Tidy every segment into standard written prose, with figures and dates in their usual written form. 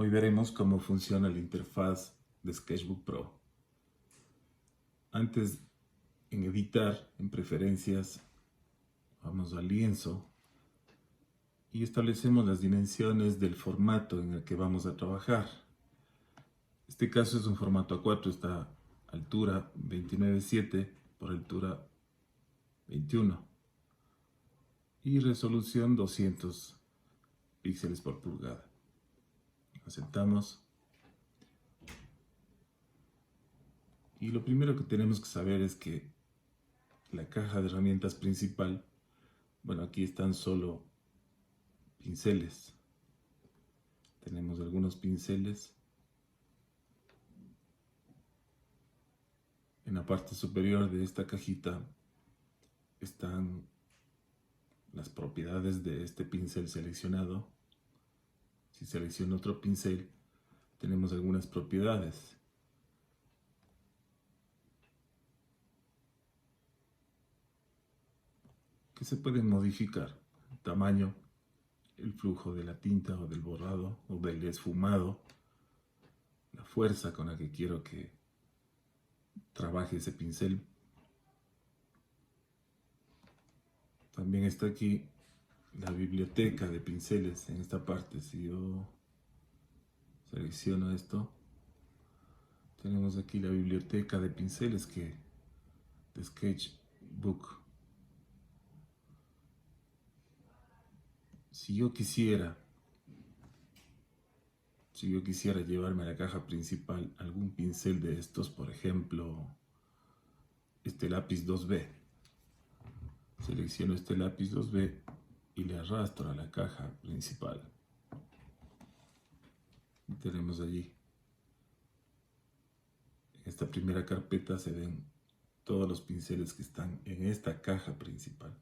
Hoy veremos cómo funciona la interfaz de Sketchbook Pro. Antes, en editar, en preferencias, vamos al lienzo y establecemos las dimensiones del formato en el que vamos a trabajar. Este caso es un formato A4, está altura 29.7 por altura 21 y resolución 200 píxeles por pulgada. Aceptamos. Y lo primero que tenemos que saber es que la caja de herramientas principal, bueno, aquí están solo pinceles. Tenemos algunos pinceles. En la parte superior de esta cajita están las propiedades de este pincel seleccionado. Si selecciono otro pincel, tenemos algunas propiedades. Que se pueden modificar: el tamaño, el flujo de la tinta o del borrado o del esfumado, la fuerza con la que quiero que trabaje ese pincel. También está aquí la biblioteca de pinceles en esta parte. Si yo selecciono esto, tenemos aquí la biblioteca de pinceles de Sketchbook. Si yo quisiera llevarme a la caja principal algún pincel de estos, por ejemplo, este lápiz 2B, selecciono este lápiz 2B y le arrastro a la caja principal. Y tenemos allí, en esta primera carpeta se ven todos los pinceles que están en esta caja principal.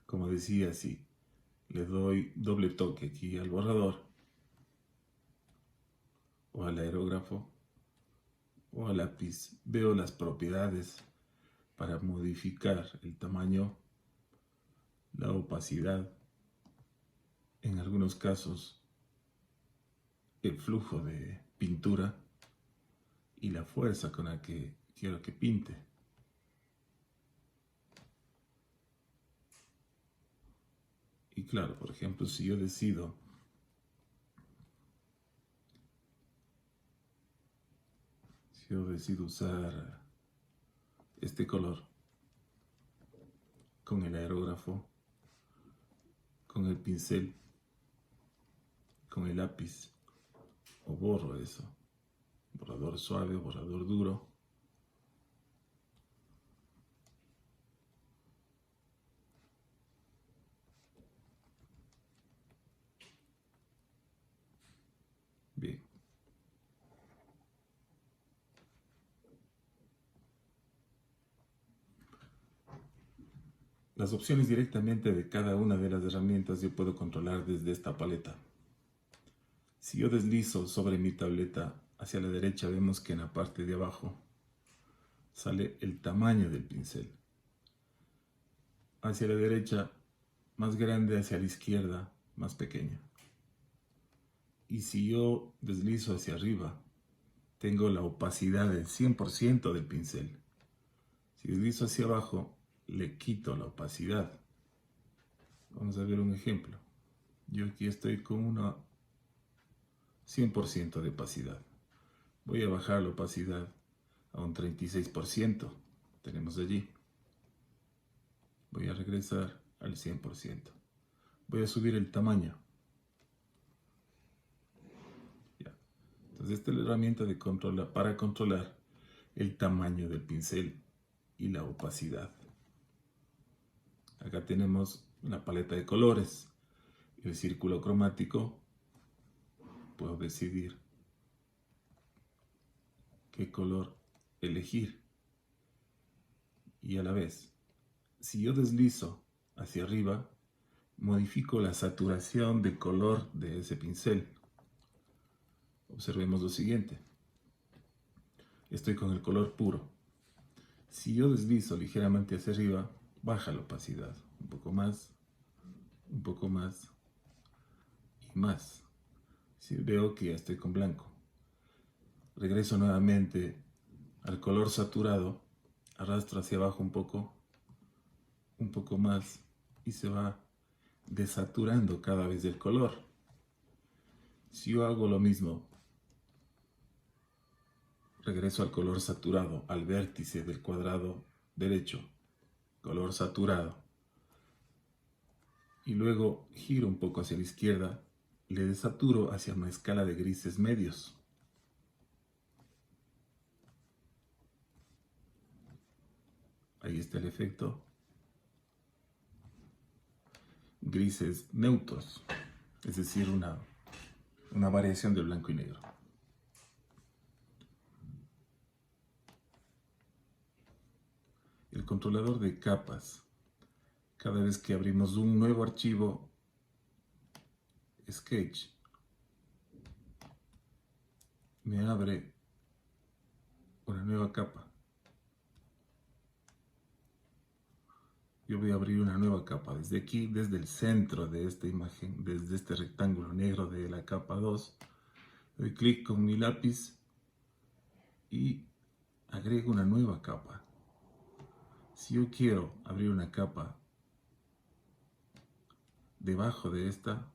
Como decía, si le doy doble toque aquí al borrador, o al aerógrafo, o al lápiz, veo las propiedades para modificar el tamaño, la opacidad, en algunos casos el flujo de pintura y la fuerza con la que quiero que pinte. Y claro, por ejemplo, si yo decido usar este color con el aerógrafo, con el pincel, con el lápiz, o borro eso, borrador suave, borrador duro, bien. Las opciones directamente de cada una de las herramientas yo puedo controlar desde esta paleta. Si yo deslizo sobre mi tableta hacia la derecha, vemos que en la parte de abajo sale el tamaño del pincel. Hacia la derecha, más grande; hacia la izquierda, más pequeño. Y si yo deslizo hacia arriba, tengo la opacidad del 100% del pincel. Si deslizo hacia abajo, le quito la opacidad. Vamos a ver un ejemplo. Yo aquí estoy con una 100% de opacidad. Voy a bajar la opacidad a un 36%. Tenemos allí. Voy a regresar al 100%. Voy a subir el tamaño. Ya. Entonces esta es la herramienta para controlar el tamaño del pincel y la opacidad. Acá tenemos la paleta de colores, el círculo cromático. Puedo decidir qué color elegir. Y a la vez, si yo deslizo hacia arriba, modifico la saturación de color de ese pincel. Observemos lo siguiente. Estoy con el color puro. Si yo deslizo ligeramente hacia arriba, baja la opacidad. Un poco más y más. Si veo que ya estoy con blanco, regreso nuevamente al color saturado, arrastro hacia abajo un poco más, y se va desaturando cada vez el color. Si yo hago lo mismo, regreso al color saturado, al vértice del cuadrado derecho, color saturado, y luego giro un poco hacia la izquierda, le desaturo hacia una escala de grises medios. Ahí está el efecto. Grises neutros, es decir, una variación de blanco y negro. El controlador de capas, cada vez que abrimos un nuevo archivo Sketch, me abre una nueva capa. Yo voy a abrir una nueva capa desde aquí, desde el centro de esta imagen, desde este rectángulo negro de la capa 2. Doy clic con mi lápiz y agrego una nueva capa. Si yo quiero abrir una capa debajo de esta,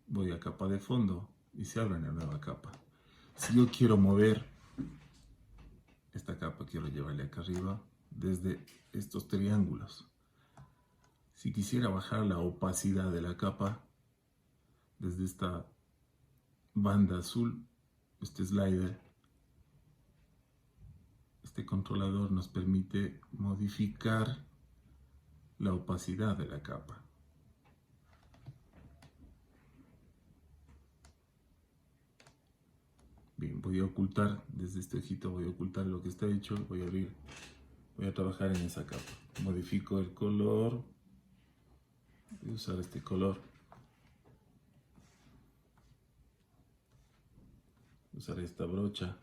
voy a capa de fondo y se abre una nueva capa. Si yo quiero mover esta capa, quiero llevarle acá arriba desde estos triángulos. Si quisiera bajar la opacidad de la capa desde esta banda azul, este slider, este controlador nos permite modificar la opacidad de la capa. Bien, voy a ocultar, desde este ojito voy a ocultar lo que está hecho, voy a trabajar en esa capa. Modifico el color, voy a usar este color. Usaré esta brocha.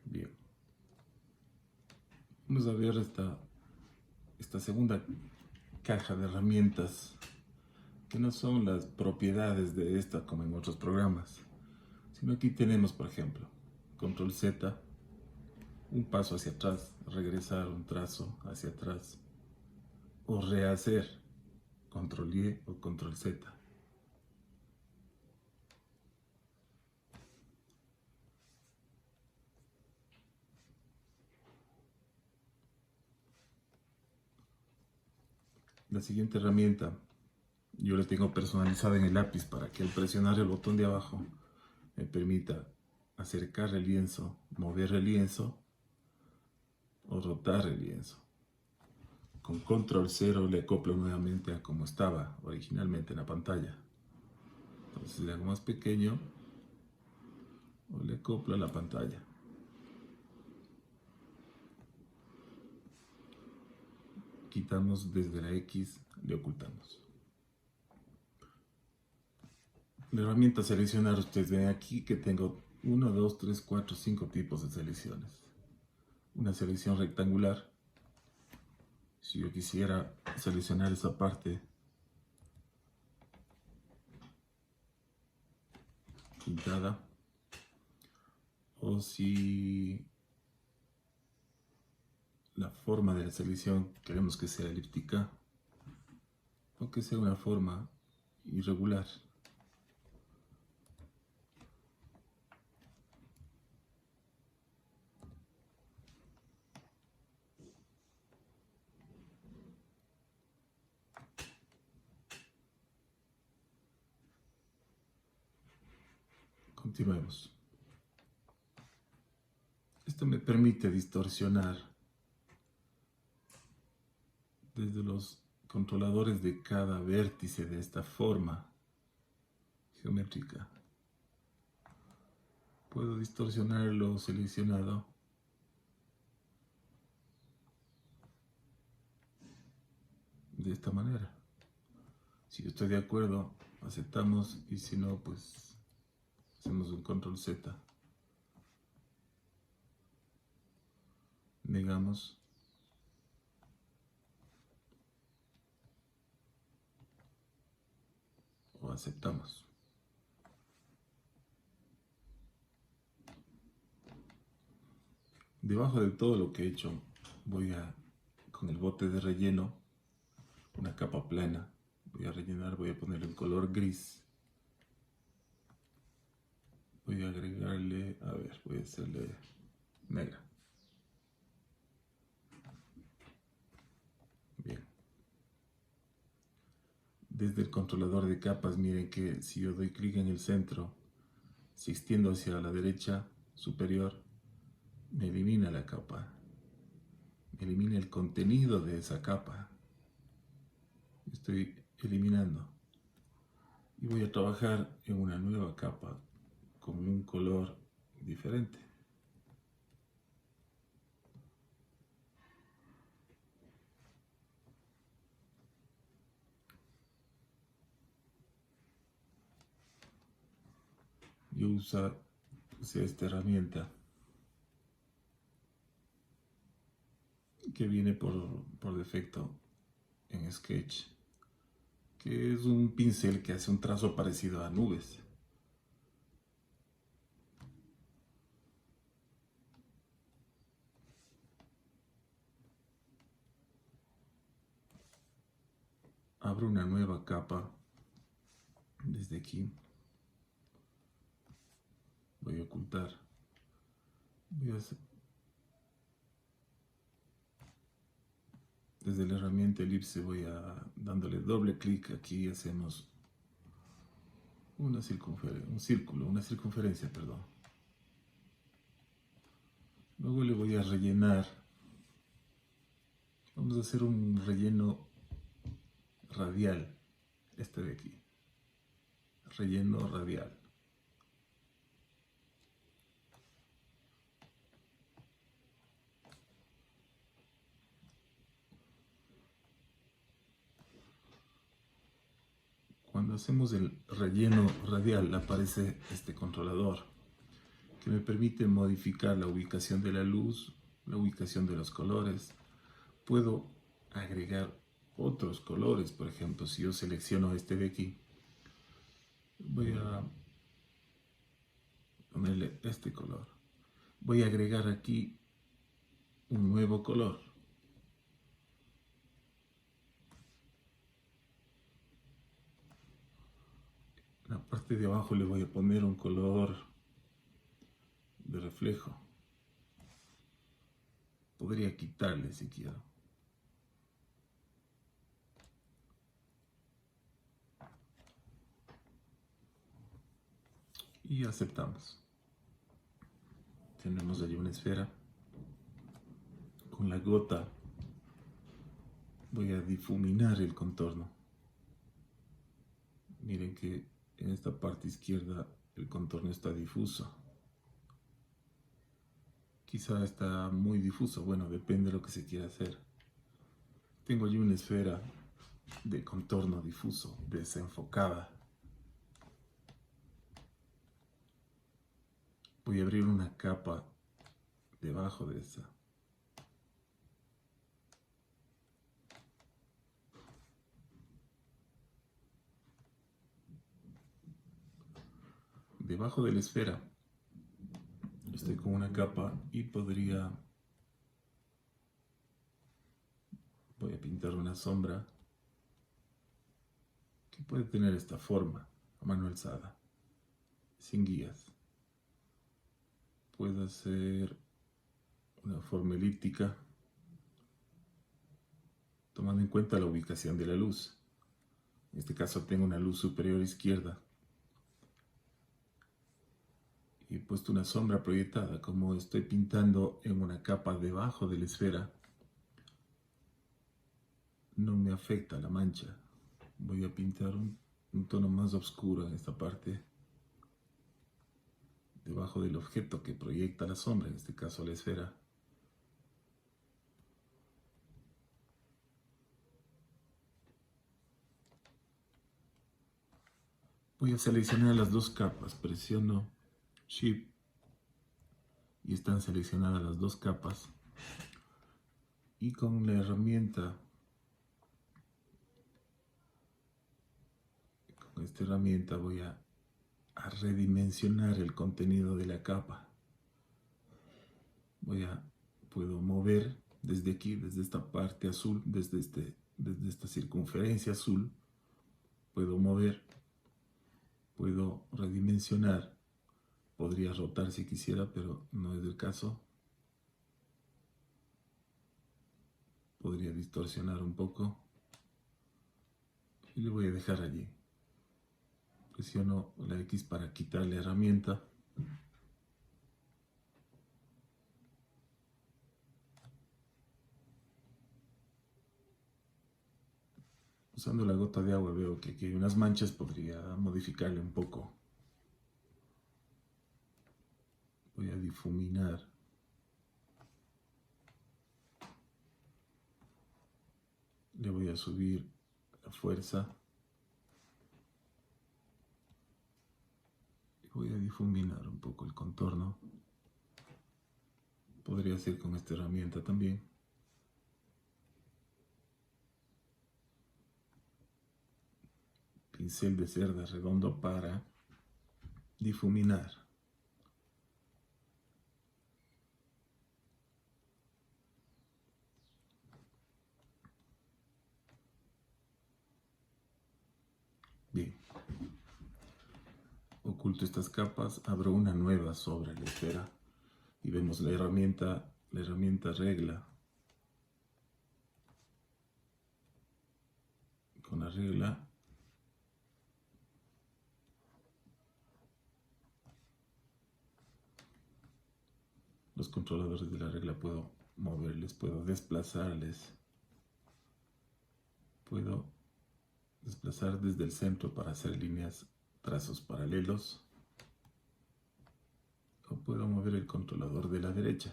Bien. Vamos a ver esta segunda caja de herramientas, que no son las propiedades de esta como en otros programas, sino aquí tenemos, por ejemplo, control Z, un paso hacia atrás, regresar un trazo hacia atrás, o rehacer, control Y o control Z. La siguiente herramienta yo la tengo personalizada en el lápiz para que al presionar el botón de abajo me permita acercar el lienzo, mover el lienzo o rotar el lienzo. Con control 0 le acoplo nuevamente a como estaba originalmente en la pantalla. Entonces le hago más pequeño o le acoplo a la pantalla. Quitamos desde la X, le ocultamos. La herramienta seleccionar, ustedes ven aquí que tengo 1, 2, 3, 4, 5 tipos de selecciones. Una selección rectangular. Si yo quisiera seleccionar esa parte pintada, o si la forma de la selección queremos que sea elíptica o que sea una forma irregular. Continuemos. Esto me permite distorsionar desde los controladores de cada vértice de esta forma geométrica. Puedo distorsionar lo seleccionado de esta manera. Si yo estoy de acuerdo, aceptamos, y si no, pues hacemos un control Z. Negamos. O aceptamos. Debajo de todo lo que he hecho, voy a, con el bote de relleno, una capa plana, voy a rellenar, voy a ponerle un color gris. Voy a agregarle, a ver, voy a hacerle negra. Bien. Desde el controlador de capas, miren que si yo doy clic en el centro, si extiendo hacia la derecha superior, me elimina la capa, me elimina el contenido de esa capa. Estoy eliminando y voy a trabajar en una nueva capa con un color diferente. Yo usé esta herramienta que viene por defecto en Sketch, que es un pincel que hace un trazo parecido a nubes. Abro una nueva capa desde aquí. Voy a ocultar. Desde la herramienta elipse voy a dándole doble clic aquí, hacemos una circunferencia, perdón. Luego le voy a rellenar. Vamos a hacer un relleno radial, este de aquí. Relleno radial. Cuando hacemos el relleno radial aparece este controlador que me permite modificar la ubicación de la luz, la ubicación de los colores. Puedo agregar otros colores, por ejemplo, si yo selecciono este de aquí, voy a ponerle este color. Voy a agregar aquí un nuevo color. En la parte de abajo le voy a poner un color de reflejo. Podría quitarle si quiero. Y aceptamos. Tenemos allí una esfera. Con la gota voy a difuminar el contorno. Miren que en esta parte izquierda el contorno está difuso. Quizá está muy difuso, bueno, depende de lo que se quiera hacer. Tengo allí una esfera de contorno difuso, desenfocada. Voy a abrir una capa debajo de esa. Debajo de la esfera estoy con una capa y voy a pintar una sombra que puede tener esta forma a mano alzada, sin guías. Puedo hacer una forma elíptica tomando en cuenta la ubicación de la luz. En este caso tengo una luz superior izquierda y he puesto una sombra proyectada. Como estoy pintando en una capa debajo de la esfera, no me afecta la mancha. Voy a pintar un tono más oscuro en esta parte. debajo del objeto que proyecta la sombra, en este caso la esfera. Voy a seleccionar las dos capas, presiono Shift y están seleccionadas las dos capas. Y con la herramienta, con esta herramienta voy a redimensionar el contenido de la capa. Puedo mover desde aquí, desde esta parte azul, desde esta circunferencia azul, puedo mover, puedo redimensionar, podría rotar si quisiera, pero no es el caso. Podría distorsionar un poco y le voy a dejar allí. Presiono la X para quitar la herramienta. Usando la gota de agua veo que aquí hay unas manchas, podría modificarle un poco. Voy a difuminar. Le voy a subir la fuerza. Y voy a difuminar un poco el contorno. Podría ser con esta herramienta también. Pincel de cerda redondo para difuminar. Bien. Oculto estas capas, abro una nueva sobre la esfera y vemos la herramienta regla. Con la regla los controladores de la regla puedo moverles, puedo desplazarles, puedo desplazar desde el centro para hacer líneas, trazos paralelos, o puedo mover el controlador de la derecha.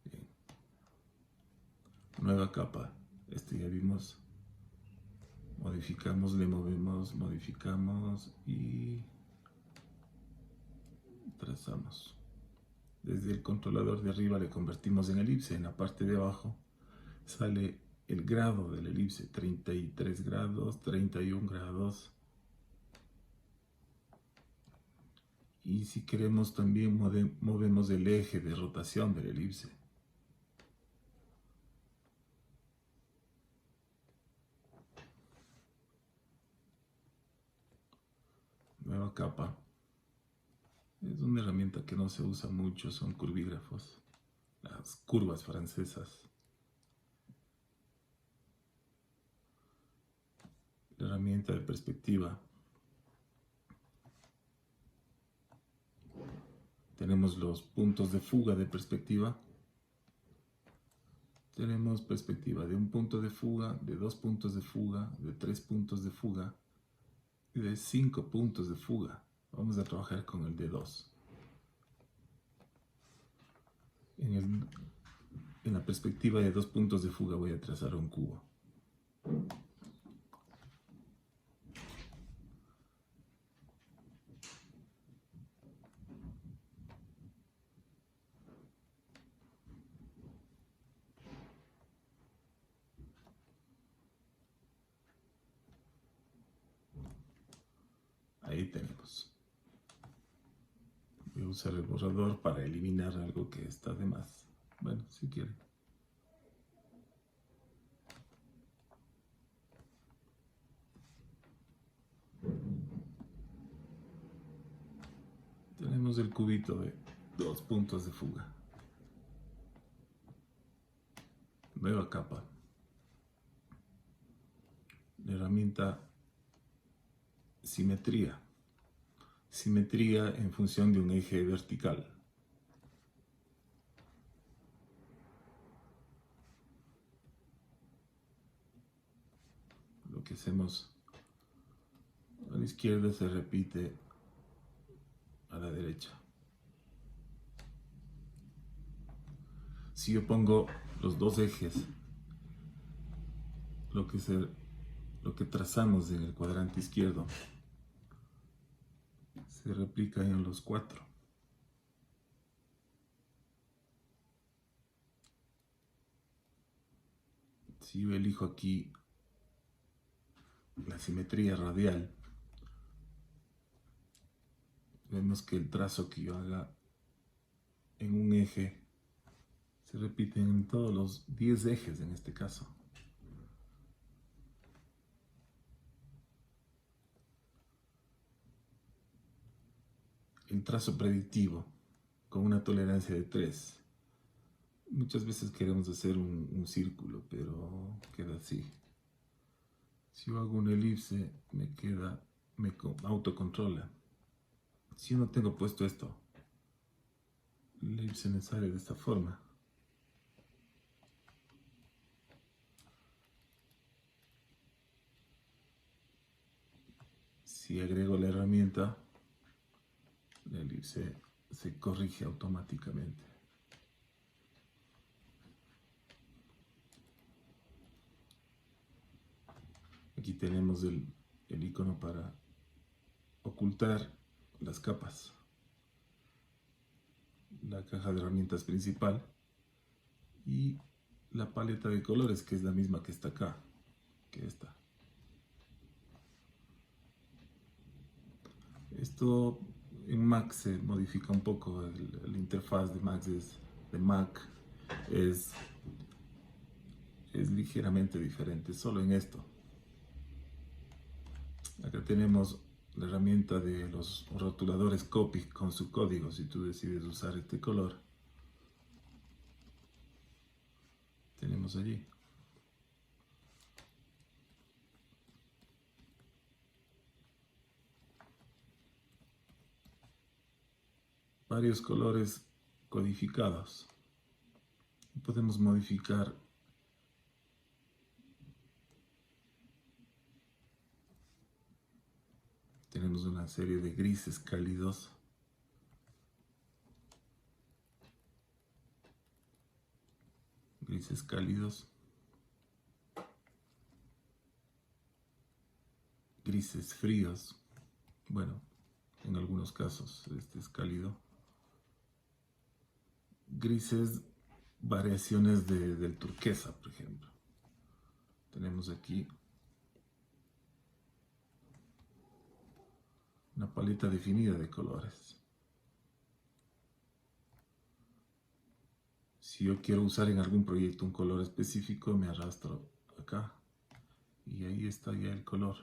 Bien. Nueva capa, ya vimos, modificamos, le movemos, modificamos y trazamos. Desde el controlador de arriba le convertimos en elipse. En la parte de abajo sale el grado de la elipse, 33 grados, 31 grados. Y si queremos también movemos el eje de rotación de la elipse. Nueva capa. Es una herramienta que no se usa mucho, son curvígrafos, las curvas francesas. La herramienta de perspectiva. Tenemos los puntos de fuga de perspectiva. Tenemos perspectiva de un punto de fuga, de 2 puntos de fuga, de 3 puntos de fuga y de 5 puntos de fuga. Vamos a trabajar con el de 2. En la perspectiva de 2 puntos de fuga voy a trazar un cubo. Ahí tenemos. Voy a usar el borrador para eliminar algo que está de más. Bueno, si quieren. Tenemos el cubito de 2 puntos de fuga. Nueva capa. La herramienta simetría. Simetría en función de un eje vertical. Lo que hacemos, la izquierda se repite a la derecha. Si yo pongo los dos ejes, lo que trazamos en el cuadrante izquierdo, se replica en los cuatro. Si yo elijo aquí la simetría radial, vemos que el trazo que yo haga en un eje se repite en todos los 10 ejes en este caso. El trazo predictivo con una tolerancia de 3. Muchas veces queremos hacer un círculo, pero queda así. Si yo hago una elipse, me autocontrola. Si yo no tengo puesto esto, la elipse me sale de esta forma. Si agrego la herramienta, la elipse se corrige automáticamente. Aquí tenemos el icono para ocultar las capas. La caja de herramientas principal y la paleta de colores, que es la misma que está acá, que esta. Esto en Mac se modifica un poco, la interfaz de Mac es ligeramente diferente, solo en esto. Acá tenemos la herramienta de los rotuladores Copy con su código. Si tú decides usar este color, tenemos allí. Varios colores codificados. Podemos modificar tenemos una serie de grises cálidos. Grises cálidos. Grises fríos. Bueno, en algunos casos este es cálido. Grises, variaciones del turquesa, por ejemplo. Tenemos aquí una paleta definida de colores. Si yo quiero usar en algún proyecto un color específico, me arrastro acá y ahí está ya el color.